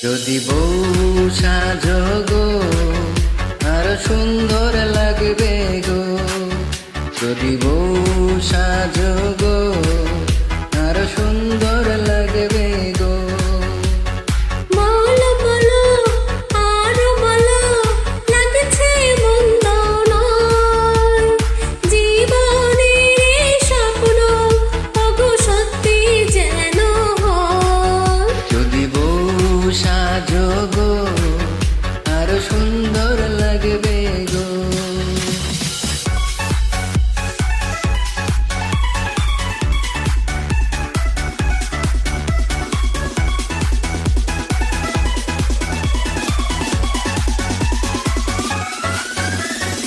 যদি বউ সাজো গো আর সুন্দর লাগবে গো, যদি বউ সাজো গো আর সুন্দর লাগবে গো। বলো বলো আরো বলো, লাগছে মন্দ নয়, জীবনের স্বপ্ন ওগো সত্যি যেন হয়। যদি বউ সাজো গো আর সুন্দর লাগবে গো।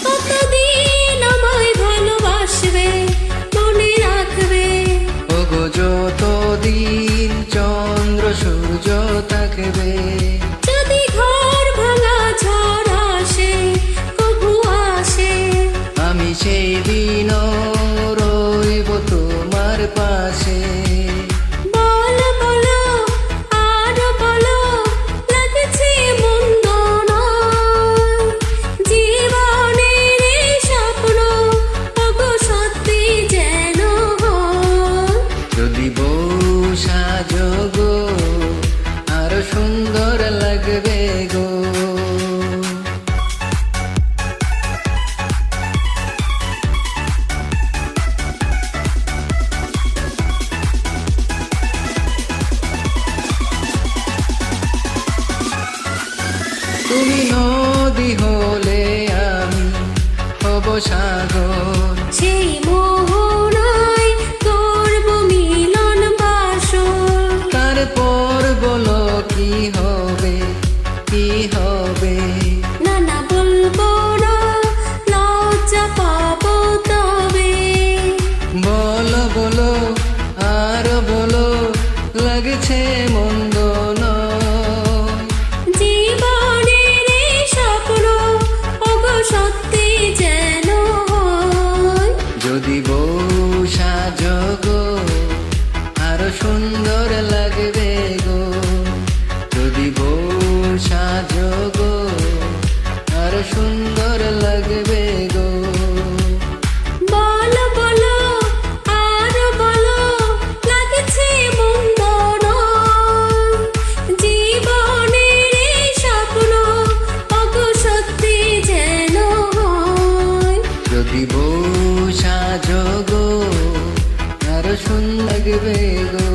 কতদিন আমায় ভালোবাসবে, মনে রাখবে, ওগো যতদিন চন্দ্র সূর্য থাকবে। যদি ঘর ভাঙা ঝড় আসে, কভু আসে, আমি সেই দিনও রইব তোমার পাশে। বলো বলো আরো বলো, লাগছে মন্দ নয়, জীবনের স্বপ্ন ওগো সত্যি যেন হয়। যদি বউ সাজো গো আর সুন্দর লাগবে গো। তুমি নদী হলে আমি হব সাগর, সেই মোহনায় করব মিলন বাসর। তারপর বলো কি হবে, কি হবে। না না বলবো না, লজ্জা পাবো তবে। বলো বলো আর বলো, লাগছে মন্দ নয়, জীবনের স্বপ্ন ওগো সত্যি যেন হয়। যদি বউ সাজো গো আর সুন্দর লাগবে গো, যদি বউ সাজো গো আর সুন্দর লাগবে গো। বলো বলো আরো বলো, লাগছে মন্দ নয়, জীবনের স্বপ্ন ওগো সত্যি যেন হয়। যদি বউ সাজো গো আর সুন্দর লাগবে গো।